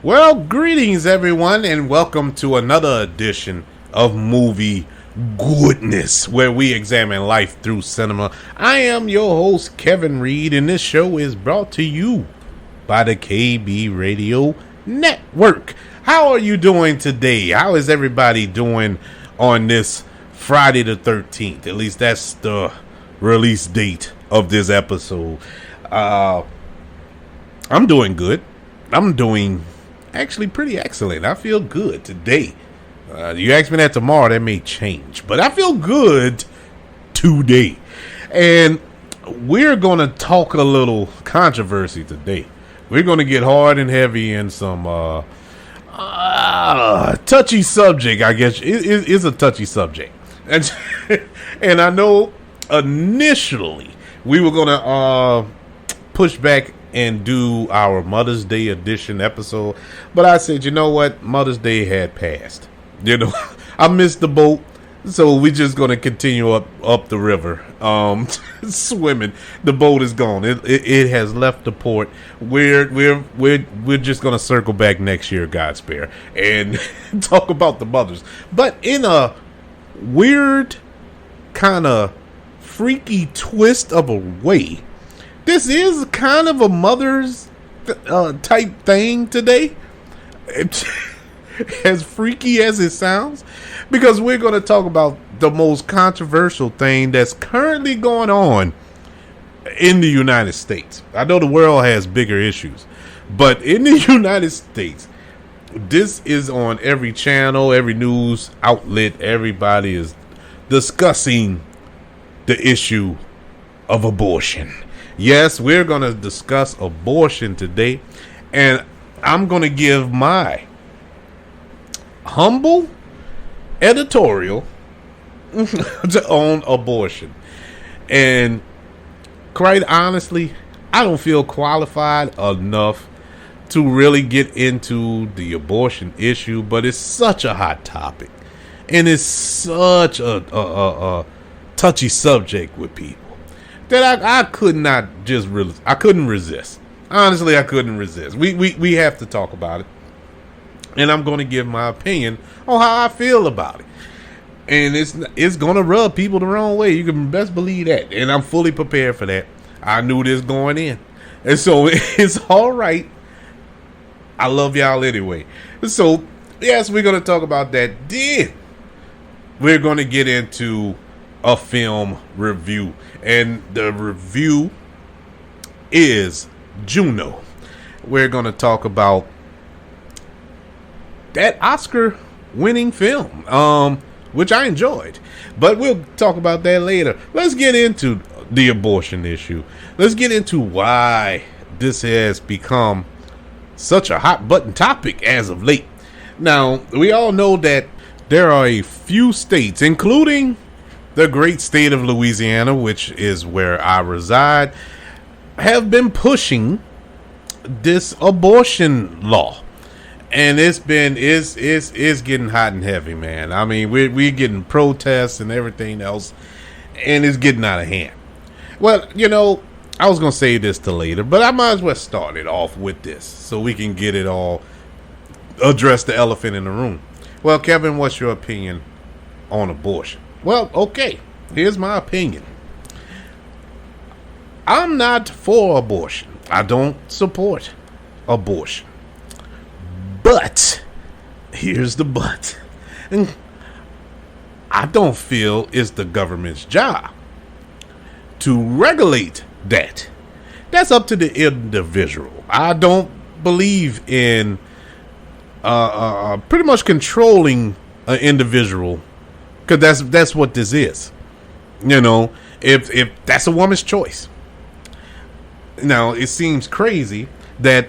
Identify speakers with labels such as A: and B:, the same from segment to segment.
A: Well, greetings everyone, and welcome to another edition of Movie Goodness, where we examine life through cinema. I am your host, Kevin Reed, and this show is brought to you by the KB Radio Network. How are you doing today? How is everybody doing on this Friday the 13th? At least that's the release date of this episode. I'm doing good. I'm doing actually pretty excellent. I feel good today. You ask me that tomorrow, that may change, but I feel good today. And we're going to talk a little controversy today. We're going to get hard and heavy in some touchy subject, I guess. It's a touchy subject. And I know initially we were going to push back and do our Mother's Day edition episode, but I said, you know what, Mother's Day had passed. You know, I missed the boat, so we're just gonna continue up the river, swimming. The boat is gone. It has left the port. We're just gonna circle back next year, God spare, and talk about the mothers, but in a weird, kind of freaky twist of a way. This is kind of a mother's type thing today. As freaky as it sounds, because we're going to talk about the most controversial thing that's currently going on in the United States. I know the world has bigger issues, but in the United States, this is on every channel, every news outlet. Everybody is discussing the issue of abortion. Yes, we're going to discuss abortion today, and I'm going to give my humble editorial on abortion. And quite honestly, I don't feel qualified enough to really get into the abortion issue, but it's such a hot topic, and it's such a touchy subject with people that I could not just I couldn't resist. Honestly, I couldn't resist. We have to talk about it. And I'm going to give my opinion on how I feel about it. And it's going to rub people the wrong way. You can best believe that. And I'm fully prepared for that. I knew this going in. And so it's all right. I love y'all anyway. So, yes, we're going to talk about that. Then we're going to get into a film review. And the review is Juno. We're going to talk about that Oscar-winning film, which I enjoyed. But we'll talk about that later. Let's get into the abortion issue. Let's get into why this has become such a hot-button topic as of late. Now, we all know that there are a few states, including the great state of Louisiana, which is where I reside, have been pushing this abortion law. And it's getting hot and heavy, man. I mean, we're getting protests and everything else, and it's getting out of hand. Well, you know, I was going to say this to later, but I might as well start it off with this so we can get it all, address the elephant in the room. Well, Kevin, what's your opinion on abortion? Well, okay, here's my opinion. I'm not for abortion. I don't support abortion. But, here's the but. I don't feel it's the government's job to regulate that. That's up to the individual. I don't believe in pretty much controlling an individual, because that's what this is. You know, if that's a woman's choice. Now, it seems crazy that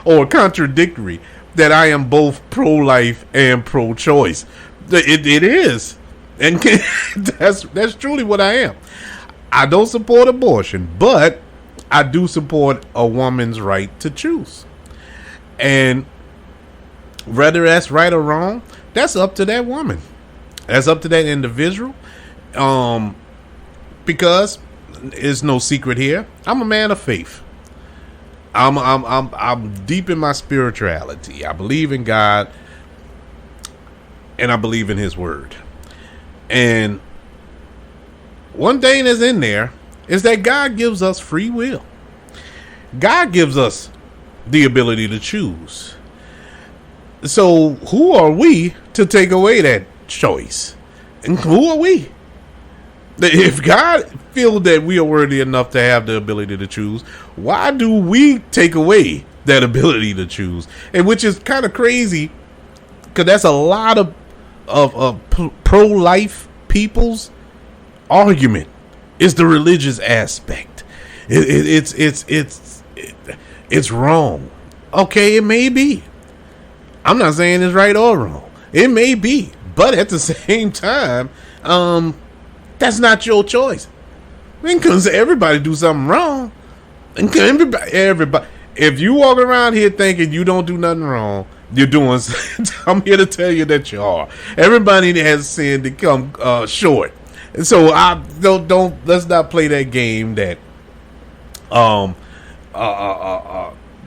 A: or contradictory that I am both pro-life and pro-choice. It is, and that's truly what I am. I don't support abortion, but I do support a woman's right to choose. And whether that's right or wrong, that's up to that woman. That's up to that individual. Because it's no secret here, I'm a man of faith. I'm deep in my spirituality. I believe in God, and I believe in His Word. And one thing that's in there is that God gives us free will. God gives us the ability to choose. So who are we to take away that choice? And who are we? If God feels that we are worthy enough to have the ability to choose, why do we take away that ability to choose? And which is kind of crazy, because that's a lot of pro-life people's argument, is the religious aspect. It's wrong. Okay, it may be. I'm not saying it's right or wrong. It may be, but at the same time, that's not your choice. I mean, because everybody do something wrong. And everybody. If you walk around here thinking you don't do nothing wrong, you're doing. I'm here to tell you that you are. Everybody has sinned to come short. And so I don't. Let's not play that game that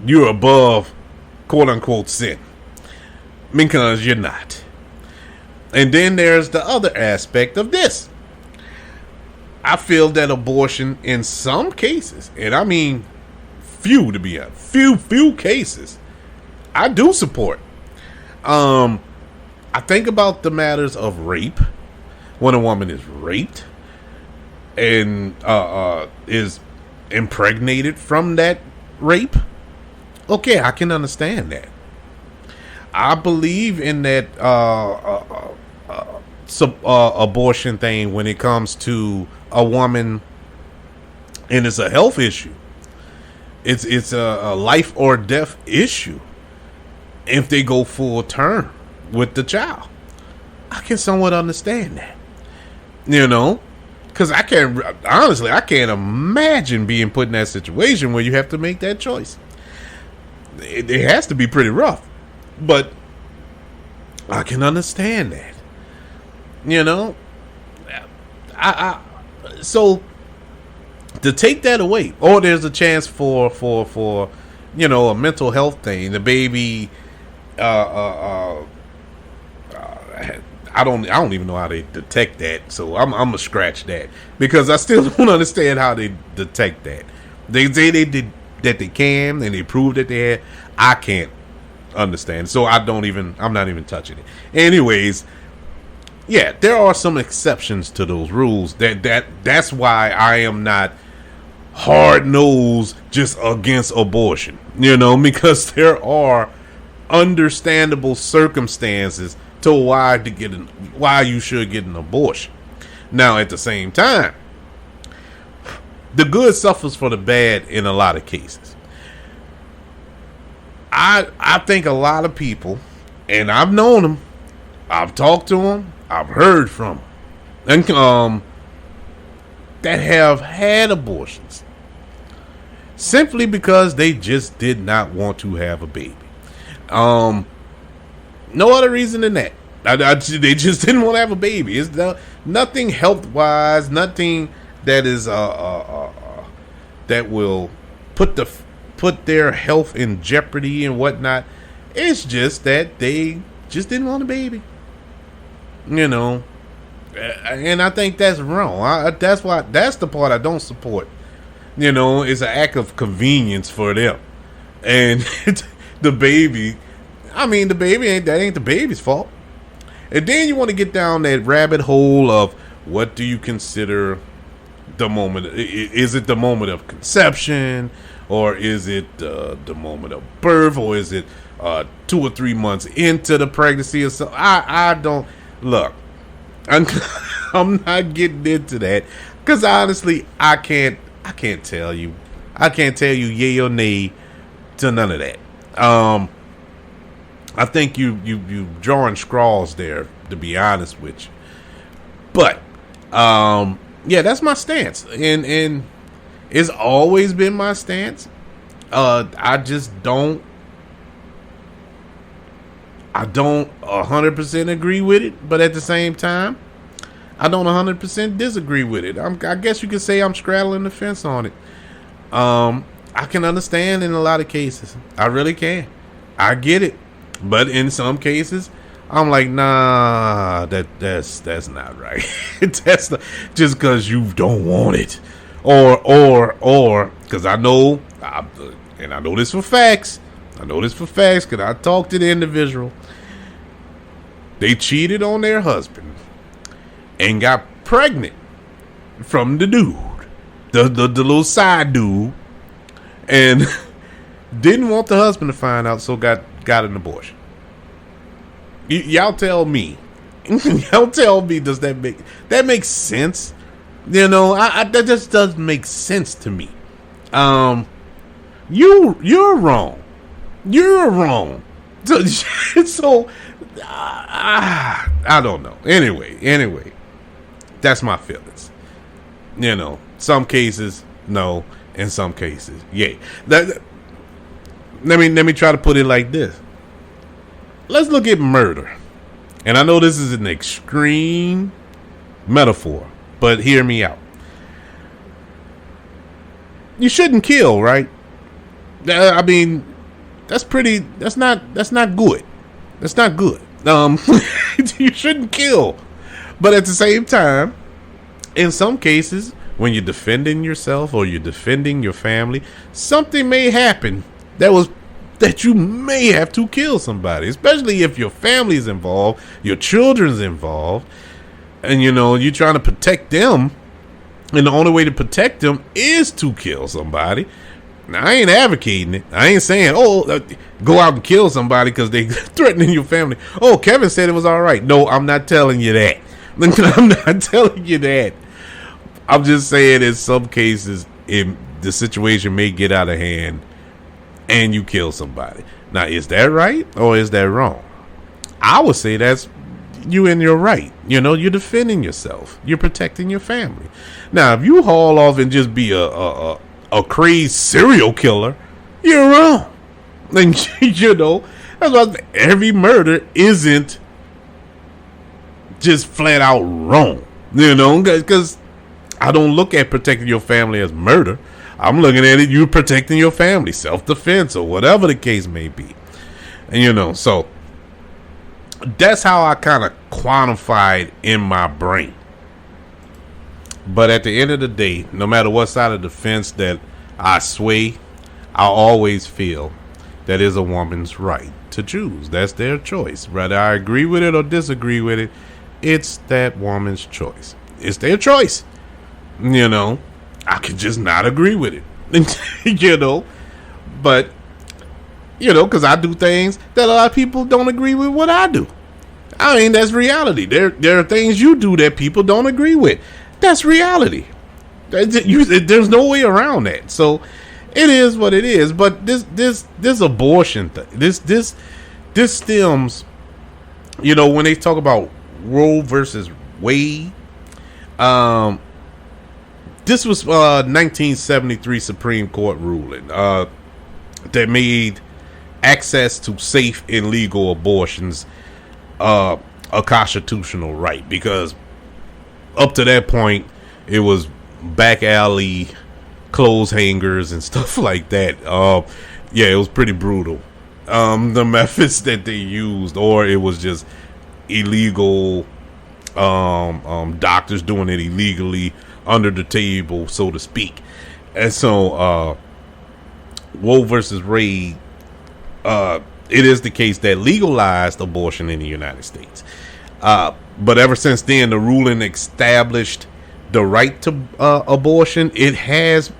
A: you're above quote unquote sin, because you're not. And then there's the other aspect of this. I feel that abortion in some cases, and I mean few to be honest, few cases, I do support. I think about the matters of rape, when a woman is raped and is impregnated from that rape. Okay, I can understand that. I believe in that abortion thing when it comes to a woman, and it's a health issue. It's a life or death issue. If they go full term with the child, I can somewhat understand that. You know, because I can't imagine being put in that situation where you have to make that choice. It has to be pretty rough, but I can understand that. You know, so to take that away, or there's a chance for a mental health thing. The baby, I don't even know how they detect that. So I'm gonna scratch that, because I still don't understand how they detect that. They say they did that, they can, and they prove that they had. I can't understand. So I'm not even touching it. Anyways, yeah, there are some exceptions to those rules. That's why I am not hard nosed just against abortion. Because there are understandable circumstances to why you should get an abortion. Now, at the same time, the good suffers for the bad in a lot of cases. I think a lot of people, and I've known them, I've talked to them, I've heard from them, and that have had abortions simply because they just did not want to have a baby. No other reason than that. They just didn't want to have a baby. It's nothing health wise, nothing that is that will put their health in jeopardy and whatnot. It's just that they just didn't want a baby. And I think that's wrong. That's the part I don't support. It's an act of convenience for them. And the baby ain't the baby's fault. And then you want to get down that rabbit hole of what do you consider the moment? Is it the moment of conception, or is it the moment of birth, or is it 2 or 3 months into the pregnancy or something? I don't look. I'm not getting into that, because honestly, I can't tell you. I can't tell you yay or nay to none of that. I think you drawing straws there, to be honest with you. But yeah, that's my stance, and it's always been my stance. I don't 100% agree with it, but at the same time, I don't 100% disagree with it. I guess you could say I'm straddling the fence on it. I can understand in a lot of cases. I really can. I get it. But in some cases, I'm like, nah, that's not right. That's not, just because you don't want it, or because I know, and I know this for facts. I know this for facts because I talked to the individual. They cheated on their husband and got pregnant from the dude, the little side dude, and didn't want the husband to find out, so got an abortion. Y'all tell me. Y'all tell me, does that make sense? You know, that just doesn't make sense to me. You're wrong. You're wrong. So I don't know. Anyway, that's my feelings. You know, some cases no, in some cases yeah. Let me try to put it like this. Let's look at murder. And I know this is an extreme metaphor, but hear me out. You shouldn't kill, right? I mean, that's not good. That's not good. You shouldn't kill. But at the same time, in some cases, when you're defending yourself or you're defending your family, something may happen that you may have to kill somebody, especially if your family's involved, your children's involved, and you know, you're trying to protect them, and the only way to protect them is to kill somebody. Now, I ain't advocating it. I ain't saying, go out and kill somebody because they threatening your family. Oh, Kevin said it was all right. No, I'm not telling you that. I'm not telling you that. I'm just saying in some cases, the situation may get out of hand and you kill somebody. Now, is that right or is that wrong? I would say that's you in your right. You know, you're defending yourself. You're protecting your family. Now, if you haul off and just be a crazed serial killer, you're wrong. And, you know, that's why every murder isn't just flat out wrong. You know, because I don't look at protecting your family as murder. I'm looking at it, you protecting your family, self-defense, or whatever the case may be. And, you know, so that's how I kind of quantified in my brain. But at the end of the day, no matter what side of the fence that I sway, I always feel that is a woman's right to choose. That's their choice. Whether I agree with it or disagree with it, it's that woman's choice. It's their choice. You know, I could just not agree with it. You know, but, you know, because I do things that a lot of people don't agree with what I do. I mean, that's reality. There are things you do that people don't agree with. That's reality. There's no way around that. So it is what it is. But this abortion thing, this stems, you know, when they talk about Roe versus Wade, this was 1973 Supreme Court ruling that made access to safe and legal abortions a constitutional right, because up to that point it was back alley clothes hangers and stuff like that. Yeah, it was pretty brutal, the methods that they used, or it was just illegal doctors doing it illegally under the table, so to speak. And so Roe versus Wade, it is the case that legalized abortion in the United States. But ever since then, the ruling established the right to abortion. It has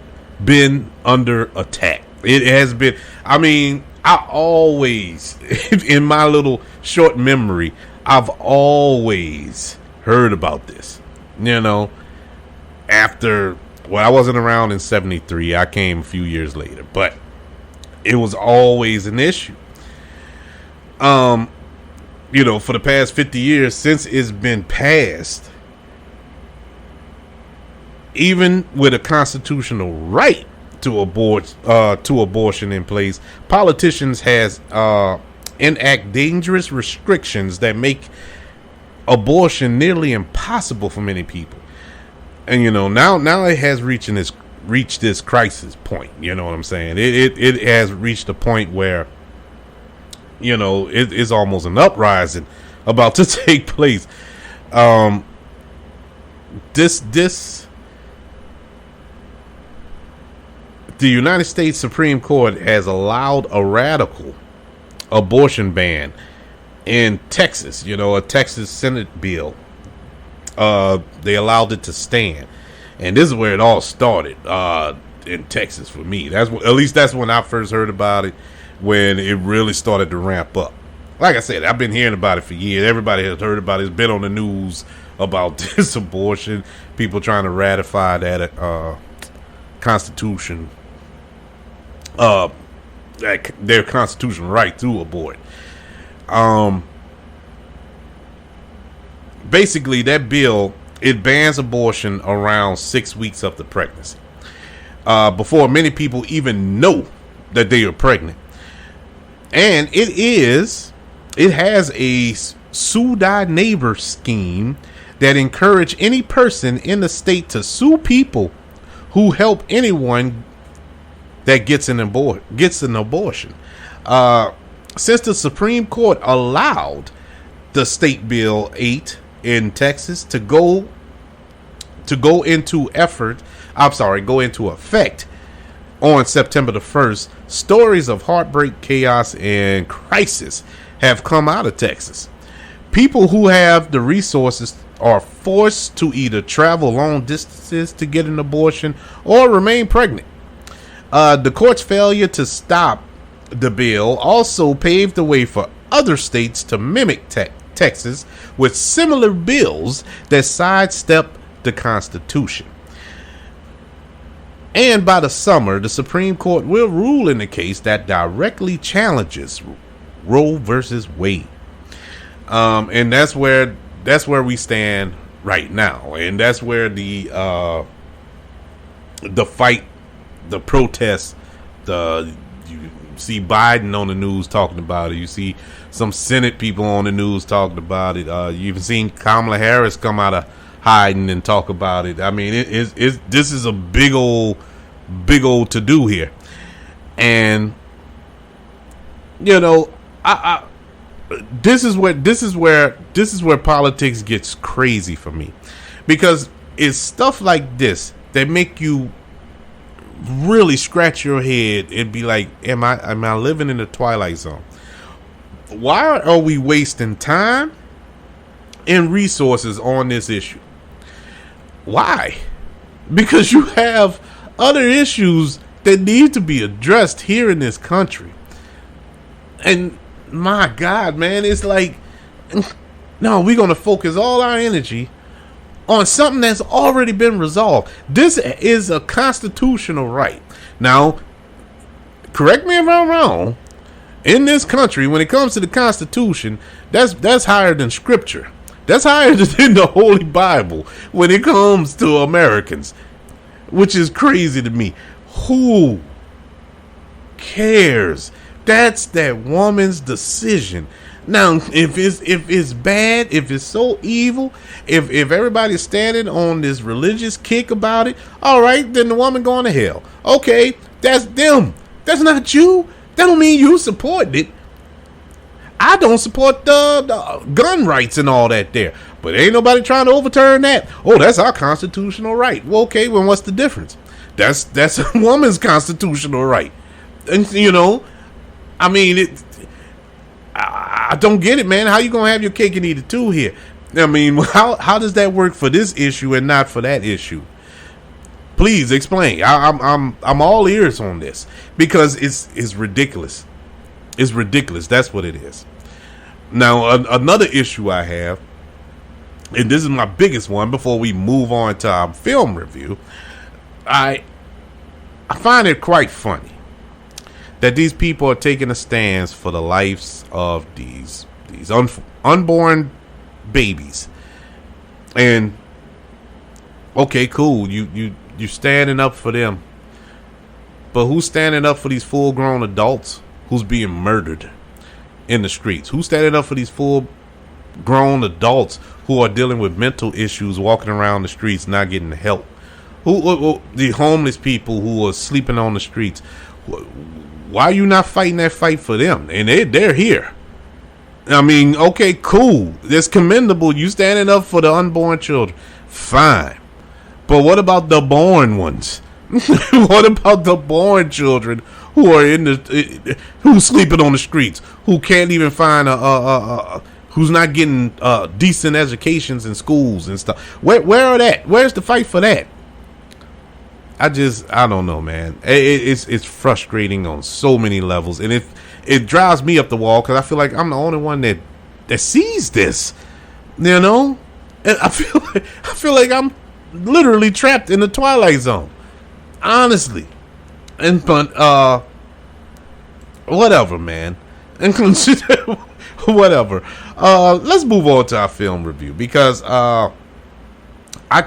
A: been under attack. It has been, I mean, I always, in my little short memory, I've always heard about this. You know, after, well, I wasn't around in 73. I came a few years later, but it was always an issue. You know, for the past 50 years since it's been passed, even with a constitutional right to abortion in place, politicians has enact dangerous restrictions that make abortion nearly impossible for many people. And you know, now it has reached reached this crisis point. You know what I'm saying? It has reached a point where, you know, it's almost an uprising about to take place. The United States Supreme Court has allowed a radical abortion ban in Texas. You know, a Texas Senate bill. They allowed it to stand, and this is where it all started. In Texas for me, at least that's when I first heard about it, when it really started to ramp up. Like I said, I've been hearing about it for years. Everybody has heard about it. It's been on the news about this abortion. People trying to ratify that Constitution, their constitutional right to abort. Basically, that bill, it bans abortion around 6 weeks of the pregnancy, before many people even know that they are pregnant. And it has a sue thy neighbor scheme that encourage any person in the state to sue people who help anyone that gets an abortion. Since the Supreme Court allowed the State Bill 8 in Texas to go into effect on September the 1st, stories of heartbreak, chaos, and crisis have come out of Texas. People who have the resources are forced to either travel long distances to get an abortion or remain pregnant. The court's failure to stop the bill also paved the way for other states to mimic Texas with similar bills that sidestep the Constitution. And by the summer, the Supreme Court will rule in the case that directly challenges Roe versus Wade. And that's where we stand right now. And that's where the fight, the protest, you see Biden on the news talking about it. You see some Senate people on the news talking about it. You even seen Kamala Harris come out of hiding and talk about it. I mean, this is a big old to do here. And you know, this is where politics gets crazy for me, because it's stuff like this that make you really scratch your head and be like, am I living in the Twilight Zone? Why are we wasting time and resources on this issue? Why? Because you have other issues that need to be addressed here in this country. And my God, man, it's like, no, we're going to focus all our energy on something that's already been resolved. This is a constitutional right. Now, correct me if I'm wrong. In this country, when it comes to the Constitution, that's higher than Scripture. That's higher than the Holy Bible when it comes to Americans, which is crazy to me. Who cares? That's that woman's decision. Now, if it's bad, if it's so evil, if everybody's standing on this religious kick about it, all right, then the woman going to hell. Okay, that's them. That's not you. That don't mean you support it. I don't support the gun rights and all that there, but ain't nobody trying to overturn that. Oh, that's our constitutional right. Well, okay, well, what's the difference? That's a woman's constitutional right. And you know, I mean, I don't get it, man. How you gonna have your cake and eat it too here? I mean, how does that work for this issue and not for that issue? Please explain. I'm all ears on this, because it's ridiculous. It's ridiculous. That's what it is. Now, another issue I have, and this is my biggest one before we move on to our film review, I find it quite funny that these people are taking a stance for the lives of these unborn babies. And okay, cool, you standing up for them, but who's standing up for these full-grown adults who's being murdered in the streets? Who's standing up for these full-grown adults who are dealing with mental issues, walking around the streets not getting help? who the homeless people who are sleeping on the streets. Why are you not fighting that fight for them? And they're here. I mean, okay, cool. It's commendable. You standing up for the unborn children. Fine. But what about the born ones? What about the born children who are who's sleeping on the streets, who can't even find who's not getting decent educations in schools and stuff? Where are that? Where's the fight for that? I don't know, man. It's frustrating on so many levels, and it drives me up the wall because I feel like I'm the only one that sees this, you know. And I feel like I'm literally trapped in the Twilight Zone, honestly. And but whatever, man. Whatever. Let's move on to our film review because I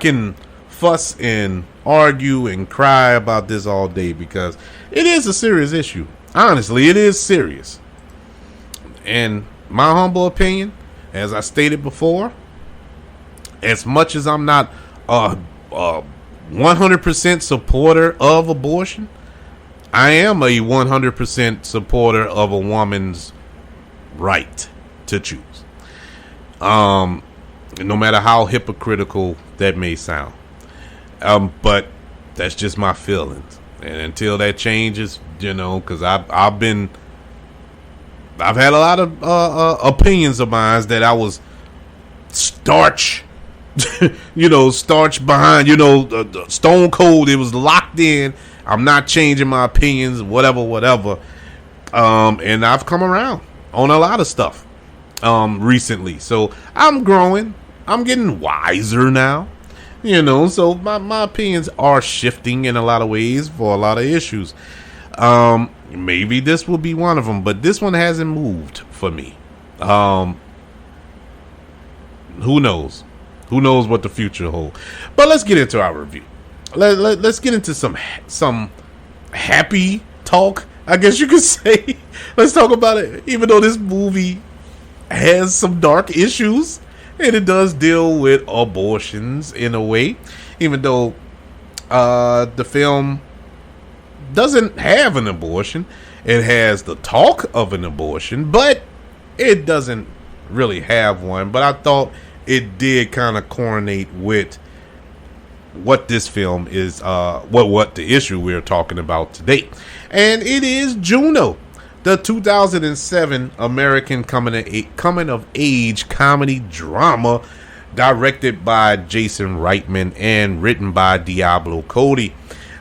A: can fuss and argue and cry about this all day because it is a serious issue. Honestly, it is serious. And my humble opinion, as I stated before, as much as I'm not 100% supporter of abortion, I am a 100% supporter of a woman's right to choose. No matter how hypocritical that may sound. But that's just my feelings. And until that changes, you know, because I've had a lot of opinions of mine that I was starch behind, the stone cold. It was locked in. I'm not changing my opinions, whatever. And I've come around on a lot of stuff recently. So I'm growing. I'm getting wiser now. So my opinions are shifting in a lot of ways for a lot of issues. Maybe this will be one of them, but this one hasn't moved for me. Who knows? Who knows what the future holds? But let's get into our review. Let's get into some happy talk, I guess you could say. Let's talk about it. Even though this movie has some dark issues, and it does deal with abortions in a way, even though the film doesn't have an abortion. It has the talk of an abortion, but it doesn't really have one. But I thought it did kind of coordinate with what this film is, what the issue we're talking about today. And it is Juno, the 2007 American coming of age comedy drama directed by Jason Reitman and written by Diablo Cody.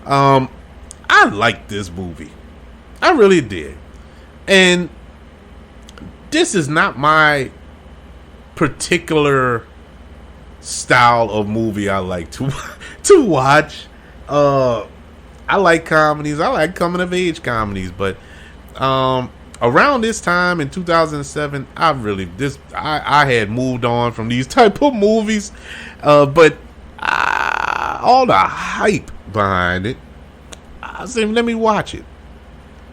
A: I liked this movie. I really did. And this is not my particular style of movie I like to watch. I like comedies. I like coming of age comedies, but around this time in 2007, I had moved on from these type of movies, but all the hype behind it, I said, let me watch it.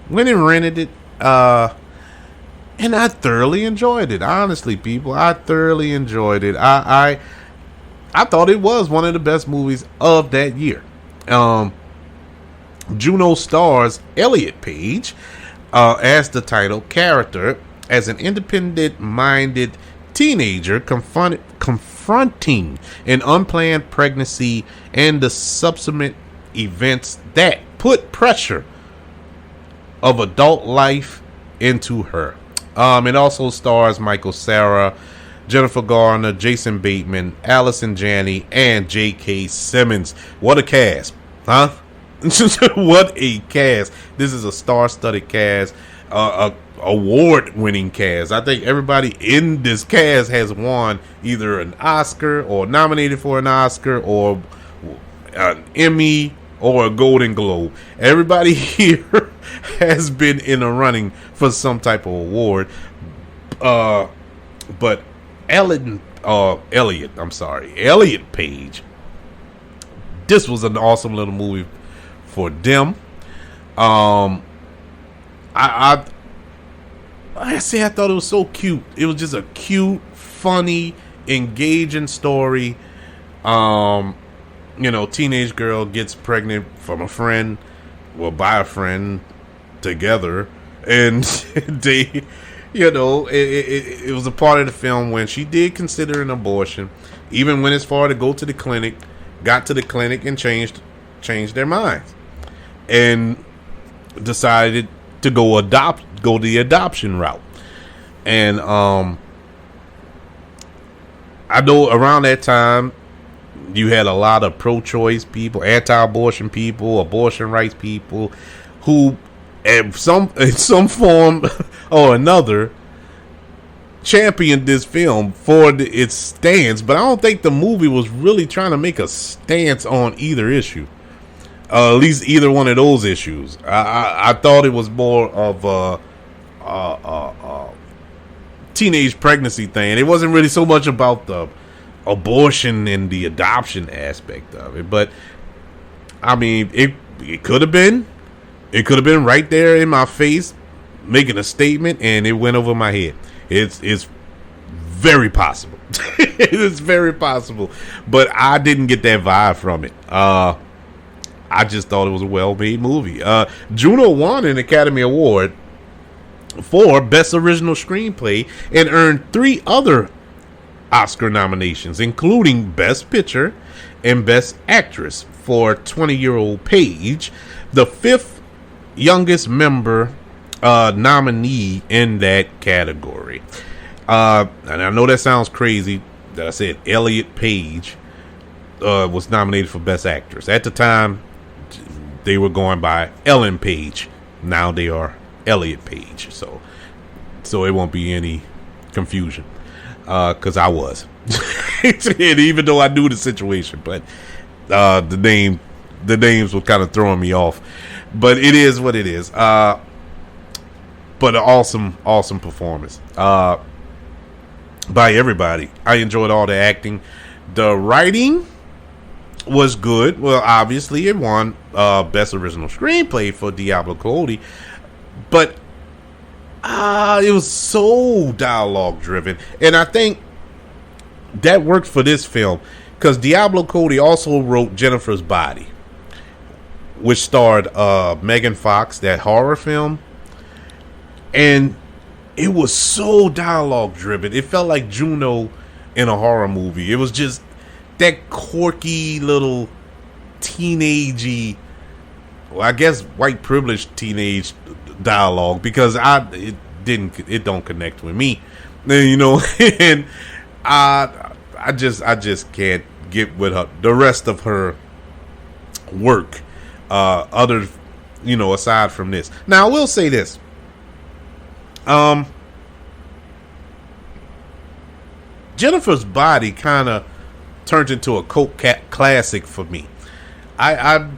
A: Went and rented it, and I thoroughly enjoyed it. Honestly, people, I thoroughly enjoyed it. I thought it was one of the best movies of that year. Juno stars Elliot Page as the title character, as an independent-minded teenager confronting an unplanned pregnancy and the subsequent events that put pressure of adult life into her. It also stars Michael Cera, Jennifer Garner, Jason Bateman, Allison Janney, and J.K. Simmons. What a cast, huh? What a cast. This is a star-studded cast, award-winning cast. I think everybody in this cast has won either an Oscar or nominated for an Oscar or an Emmy or a Golden Globe. Everybody here has been in a running for some type of award. But Elliot Page, this was an awesome little movie for them. I thought it was so cute. It was just a cute, funny, engaging story. teenage girl gets pregnant from a friend, well, by a friend, together, and they, it was a part of the film when she did consider an abortion, even went as far to go to the clinic, got to the clinic and changed their minds, and decided to go the adoption route. And I know around that time you had a lot of pro-choice people, anti-abortion people, abortion rights people, who in some form or another championed this film for its stance. But I don't think the movie was really trying to make a stance on either issue, at least either one of those issues. I thought it was more of a teenage pregnancy thing. It wasn't really so much about the abortion and the adoption aspect of it. But I mean, it could have been. It could have been right there in my face, making a statement, and it went over my head. It's very possible. It is very possible. But I didn't get that vibe from it. I just thought it was a well-made movie. Juno won an Academy Award for Best Original Screenplay and earned 3 other Oscar nominations, including Best Picture and Best Actress for 20-year-old Paige, the 5th youngest member nominee in that category. And I know that sounds crazy that I said Elliot Page was nominated for Best Actress. At the time, they were going by Ellen Page. Now they are Elliot Page. So it won't be any confusion, because I was. And even though I knew the situation, but the names were kind of throwing me off. But it is what it is. But an awesome performance by everybody. I enjoyed all the acting. The writing was good. Well, obviously it won Best Original Screenplay for Diablo Cody, but it was so dialogue driven, and I think that worked for this film because Diablo Cody also wrote Jennifer's Body, which starred Megan Fox, that horror film, and it was so dialogue driven. It felt like Juno in a horror movie. It was just that quirky little teenagey, well, I guess white privileged teenage dialogue, because it don't connect with me, and I just can't get with her, the rest of her work, aside from this. Now I will say this, Jennifer's Body kind of turned into a cult classic for me. I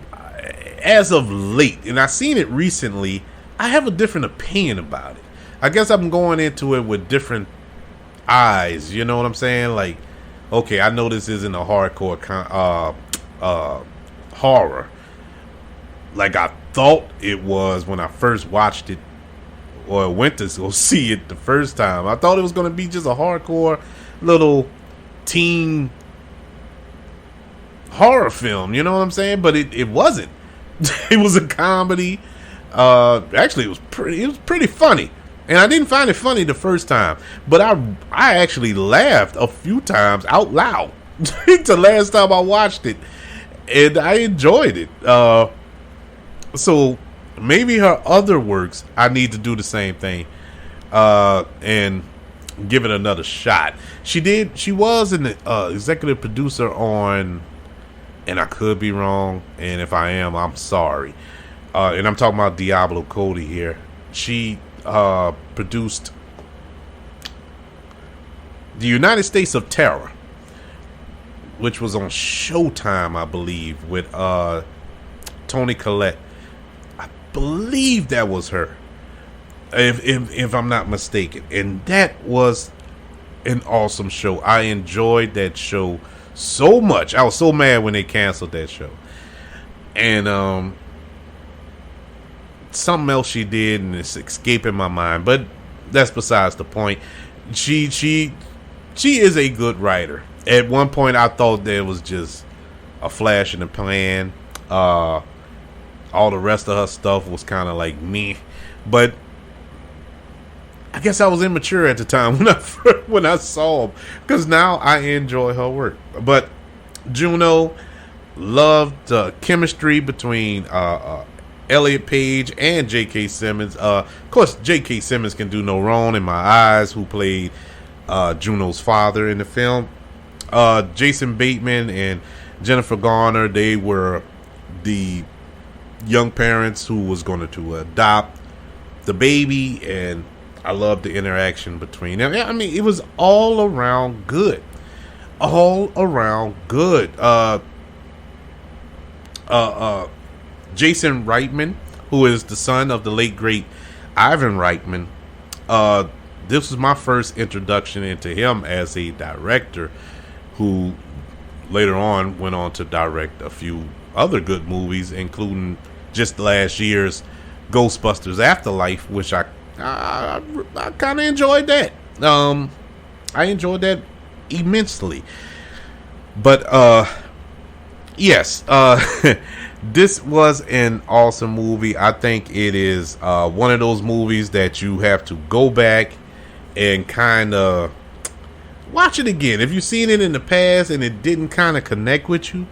A: as of late, and I've seen it recently, I have a different opinion about it. I guess I'm going into it with different eyes. You know what I'm saying? Like, okay, I know this isn't a hardcore horror like I thought it was when I first watched it, or went to go see it the first time. I thought it was going to be just a hardcore little teen horror film, you know what I'm saying? But it wasn't. It was a comedy. Actually, it was pretty funny, and I didn't find it funny the first time, but I actually laughed a few times out loud the last time I watched it, and I enjoyed it. So maybe her other works, I need to do the same thing, and give it another shot. She was an executive producer on, and I could be wrong, and if I am, I'm sorry. And I'm talking about Diablo Cody here. She produced The United States of Terror, which was on Showtime, I believe, with Toni Collette. I believe that was her, if I'm not mistaken. And that was an awesome show. I enjoyed that show so much. I was so mad when they canceled that show. And something else she did, and it's escaping my mind, but that's besides the point. She is a good writer. At one point I thought there was just a flash in the pan. All the rest of her stuff was kind of like me, but I guess I was immature at the time when I saw them, because now I enjoy her work. But Juno, loved the chemistry between Elliot Page and J.K. Simmons. Of course, J.K. Simmons can do no wrong in my eyes, who played Juno's father in the film. Jason Bateman and Jennifer Garner, they were the young parents who was going to adopt the baby, and I loved the interaction between them. I mean, it was all around good. All around good. Jason Reitman, who is the son of the late great Ivan Reitman. This was my first introduction into him as a director, who later on went on to direct a few other good movies, including just last year's Ghostbusters Afterlife, which I kind of enjoyed that. I enjoyed that immensely. But yes, this was an awesome movie. I think it is one of those movies that you have to go back and kind of watch it again. If you've seen it in the past and it didn't kind of connect with you,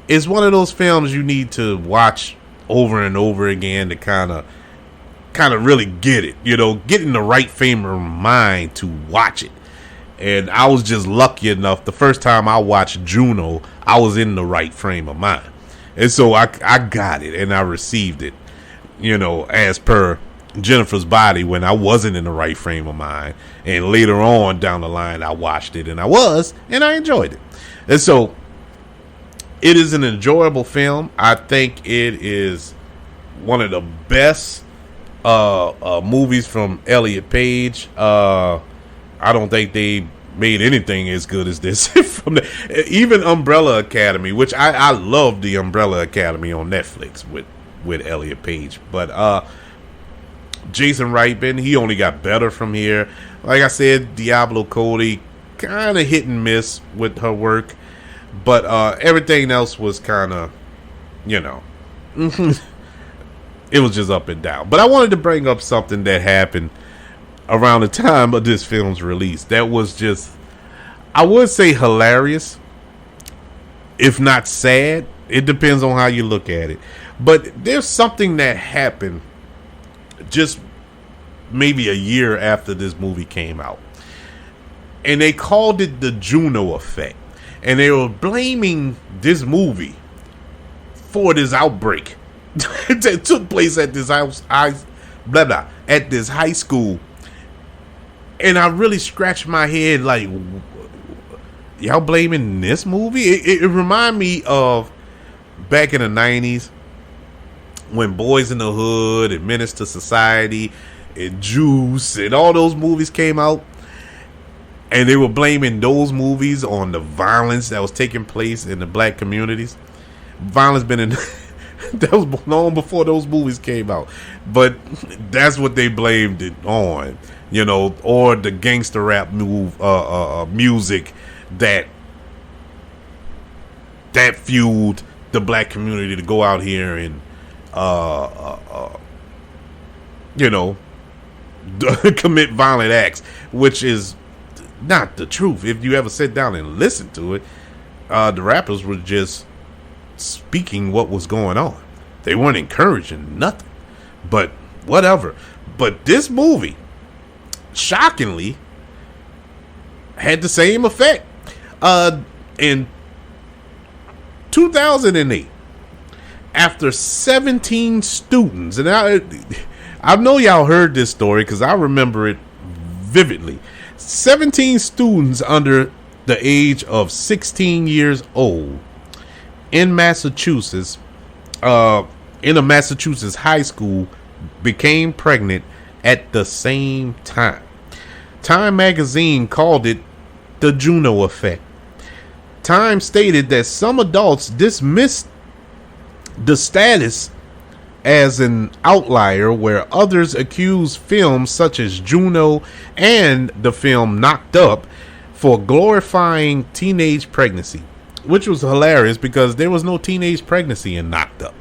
A: it's one of those films you need to watch over and over again to kind of really get it, get in the right frame of mind to watch it. And I was just lucky enough, the first time I watched Juno, I was in the right frame of mind. And so I got it and I received it, as per Jennifer's body when I wasn't in the right frame of mind. And later on down the line, I watched it and I enjoyed it. And so it is an enjoyable film. I think it is one of the best movies from Elliot Page. I don't think they made anything as good as this. Even Umbrella Academy, which I love the Umbrella Academy on Netflix with Elliot Page. But Jason Reitman, he only got better from here. Like I said, Diablo Cody, kind of hit and miss with her work. But everything else was kind of, it was just up and down. But I wanted to bring up something that happened around the time of this film's release that was just, I would say, hilarious, if not sad. It depends on how you look at it. But there's something that happened just maybe a year after this movie came out, and they called it the Juno effect, and they were blaming this movie for this outbreak that took place at this at this high school. And I really scratched my head like, y'all blaming this movie? It reminded me of back in the 90s when Boys in the Hood and Menace to Society and Juice and all those movies came out. And they were blaming those movies on the violence that was taking place in the black communities. Violence been in... that was long before those movies came out. But that's what they blamed it on. Or the gangster rap music that fueled the black community to go out here and commit violent acts, which is not the truth. If you ever sit down and listen to it, the rappers were just speaking what was going on. They weren't encouraging nothing, but whatever. But this movie, shockingly, had the same effect. In 2008, after 17 students, and I know y'all heard this story because I remember it vividly. 17 students under the age of 16 years old in Massachusetts, in a Massachusetts high school, became pregnant at the same time. Time magazine called it the Juno effect. Time stated that some adults dismissed the status as an outlier, where others accused films such as Juno and the film Knocked Up for glorifying teenage pregnancy. which was hilarious because there was no teenage pregnancy in Knocked Up.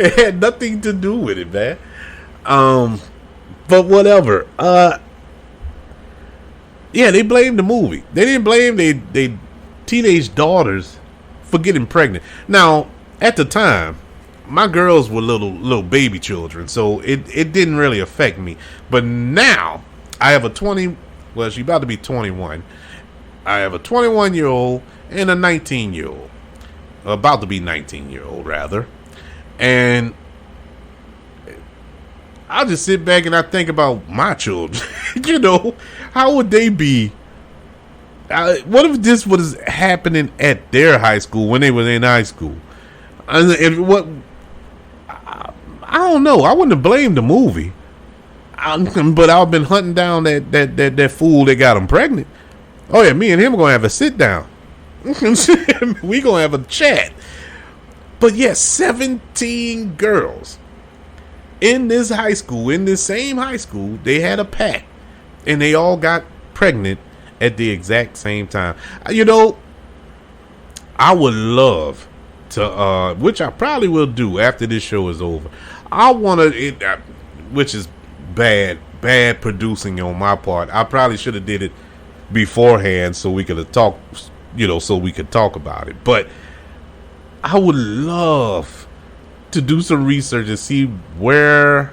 A: It had nothing to do with it, man. But whatever. Yeah, they blamed the movie. They didn't blame they teenage daughters for getting pregnant. Now, at the time, my girls were little baby children, so it didn't really affect me. But now, I have a 20, well, she's about to be 21. I have a 21-year-old and a 19-year-old. About to be 19-year-old, rather. And I'll just sit back and I think about my children. You know, how would they be? What if this was happening at their high school when they were in high school? And what? I don't know. I wouldn't have blamed the movie, but I've been hunting down that fool that got them pregnant. Oh yeah, me and him are gonna have a sit down. We gonna have a chat. But yes, 17 girls in this high school, in this same high school, they had a pact, and they all got pregnant at the exact same time. You know, I would love to, which I probably will do after this show is over. I want to, which is bad producing on my part. I probably should have did it beforehand so we could have talked, so we could talk about it. But I would love to do some research and see where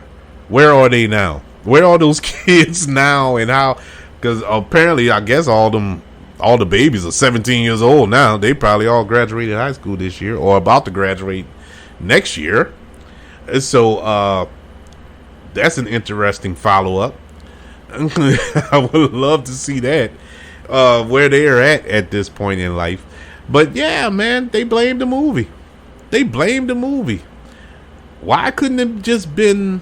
A: are they now? Where are those kids now, and how? Because apparently, I guess all the babies are 17 years old now. They probably all graduated high school this year or about to graduate next year. So that's an interesting follow up. I would love to see that where they're at this point in life. But yeah, man, they blamed the movie. Why couldn't it just been,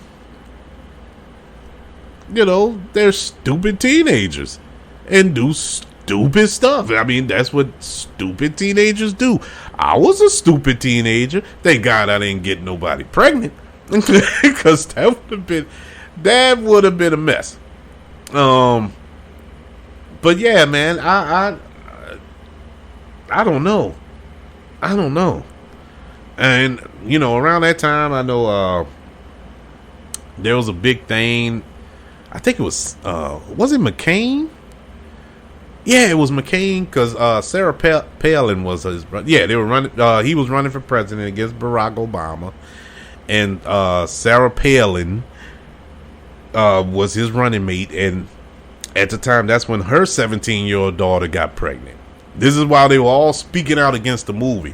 A: they're stupid teenagers and do stupid stuff? I mean, that's what stupid teenagers do. I was a stupid teenager. Thank God I didn't get nobody pregnant, because that would have been a mess. But yeah, man, I don't know. And around that time, I know there was a big thing. I think it was it McCain? Yeah, it was McCain, because Sarah Palin was his brother. Yeah, they were running. He was running for president against Barack Obama, and Sarah Palin was his running mate. And at the time, that's when her 17-year-old daughter got pregnant. This is why they were all speaking out against the movie,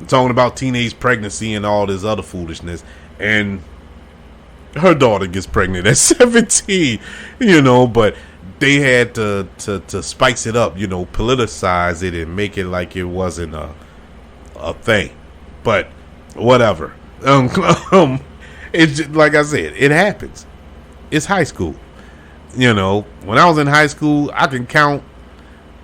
A: talking about teenage pregnancy and all this other foolishness. And her daughter gets pregnant at 17, but they had to spice it up, politicize it and make it like it wasn't a thing. But whatever. It's just, like I said, it happens. It's high school. When I was in high school, I can count.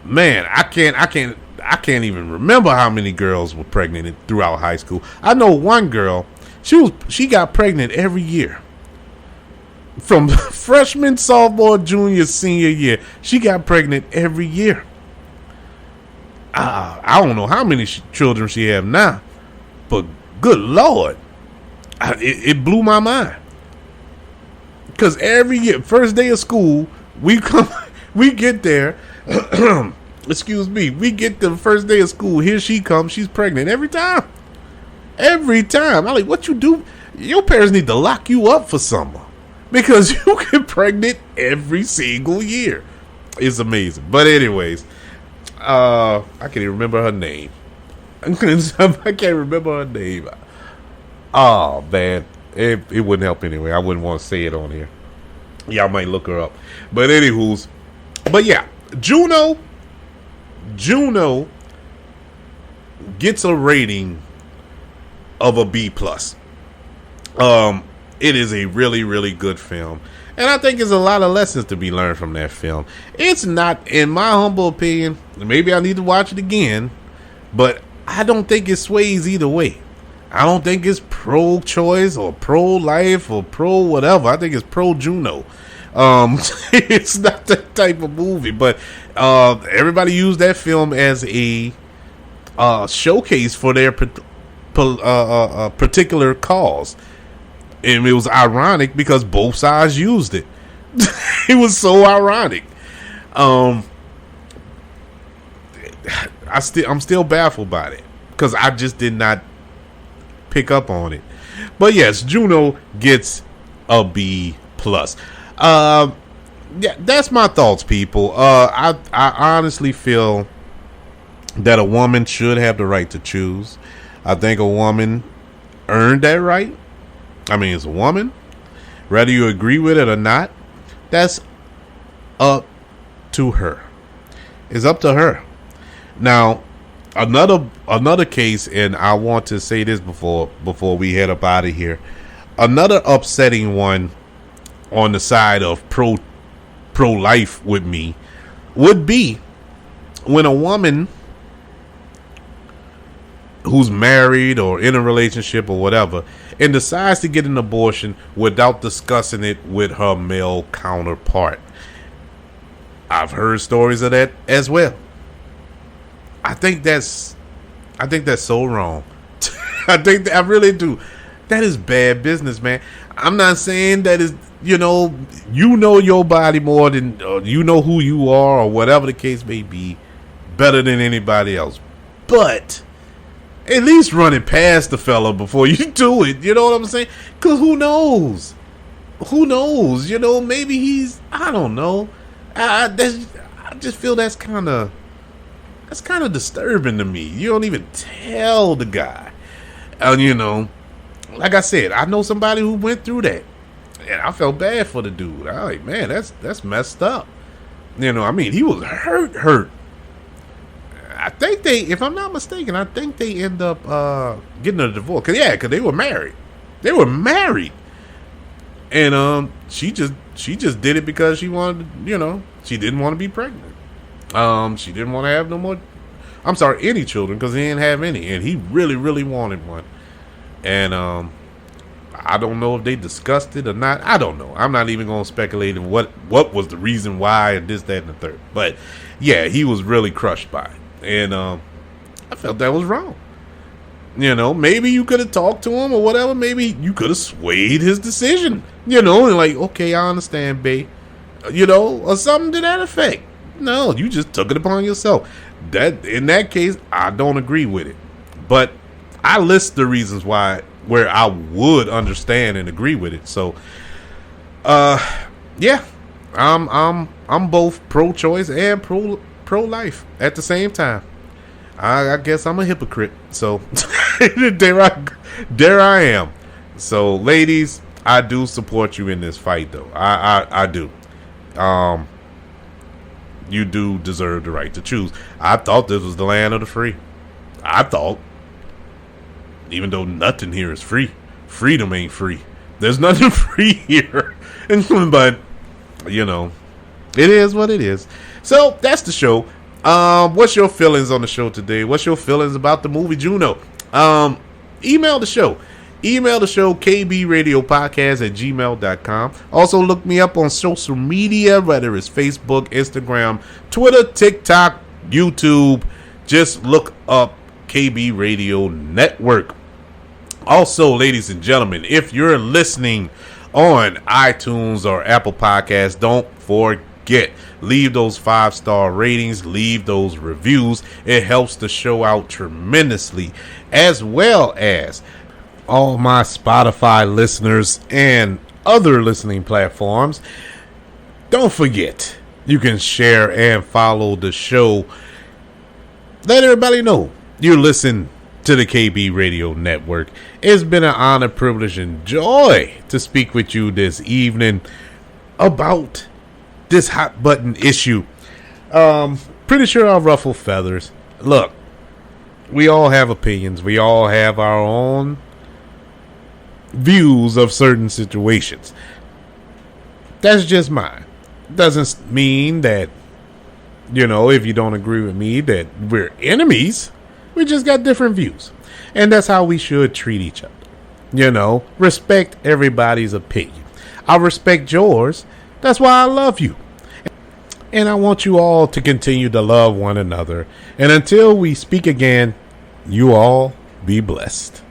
A: Man, I can't even remember how many girls were pregnant throughout high school. I know one girl, she got pregnant every year. From freshman, sophomore, junior, senior year, she got pregnant every year. I don't know how many children she have now, but good Lord, it blew my mind. Because every year, first day of school, we get there. Excuse me. We get the first day of school. Here she comes. She's pregnant every time. I'm like, what you do? Your parents need to lock you up for summer, because you get pregnant every single year. It's amazing. But anyways, I can't even remember her name. I can't remember her name. Oh man, it wouldn't help anyway. I wouldn't want to say it on here. Y'all might look her up. But anywho's, but yeah, Juno gets a rating of a B+. It is a really, really good film. And I think there's a lot of lessons to be learned from that film. It's not, in my humble opinion, maybe I need to watch it again, but I don't think it sways either way. I don't think it's pro-choice or pro-life or pro-whatever. I think it's pro-Juno. It's not that type of movie, but everybody used that film as a showcase for their particular cause. And it was ironic because both sides used it. It was so ironic. I'm still baffled by it because I just did not pick up on it. But yes, Juno gets a B plus. Yeah, that's my thoughts, people. I honestly feel that a woman should have the right to choose. I think a woman earned that right. I mean, it's a woman. Whether you agree with it or not, that's up to her. It's up to her. Now, another case, and I want to say this before we head up out of here. Another upsetting one on the side of pro-life with me would be when a woman who's married or in a relationship or whatever and decides to get an abortion without discussing it with her male counterpart. I've heard stories of that as well. I think that's so wrong. I really do. That is bad business, man. I'm not saying that is, you know your body more than you know who you are or whatever the case may be better than anybody else. But at least run it past the fella before you do it. You know what I'm saying? Because who knows? Who knows? You know, maybe he's, I don't know. I just feel that's kind of disturbing to me. You don't even tell the guy. And, you know, like I said, I know somebody who went through that. And I felt bad for the dude. I was like, man, that's messed up. You know, I mean, he was hurt. I think if I'm not mistaken, I think they end up getting a divorce. Cause they were married. They were married, and she just did it because she wanted, she didn't want to be pregnant. She didn't want to have no more. I'm sorry, any children, because he didn't have any, and he really, really wanted one. And I don't know if they discussed it or not. I don't know. I'm not even going to speculate in what was the reason why and this, that, and the third. But yeah, he was really crushed by it. And I felt that was wrong. You know, maybe you could have talked to him or whatever. Maybe you could have swayed his decision. You know, and like, okay, I understand, babe. You know, or something to that effect. No, you just took it upon yourself. That in that case, I don't agree with it. But I list the reasons where I would understand and agree with it. So, yeah, I'm both pro-choice and pro-life at the same time. I guess I'm a hypocrite. So there I am. So ladies, I do support you in this fight, though. I do. You do deserve the right to choose. I thought this was the land of the free. I thought, even though nothing here is free, freedom ain't free. There's nothing free here. But you know, it is what it is. So that's the show. What's your feelings on the show today? What's your feelings about the movie Juno? Email the show. kbradiopodcast@gmail.com. Also look me up on social media, whether it's Facebook, Instagram, Twitter, TikTok, YouTube. Just look up KB Radio Network. Also, ladies and gentlemen, if you're listening on iTunes or Apple Podcasts, don't forget, leave those 5-star ratings, leave those reviews. It helps the show out tremendously, as well as all my Spotify listeners and other listening platforms. Don't forget, you can share and follow the show. Let everybody know you listen to the KB Radio Network. It's been an honor, privilege, and joy to speak with you this evening about this hot button issue. Pretty sure I'll ruffle feathers. Look, we all have opinions. We all have our own views of certain situations. That's just mine. Doesn't mean that, if you don't agree with me, that we're enemies. We just got different views. And that's how we should treat each other. Respect everybody's opinion. I respect yours. That's why I love you. And I want you all to continue to love one another. And until we speak again, you all be blessed.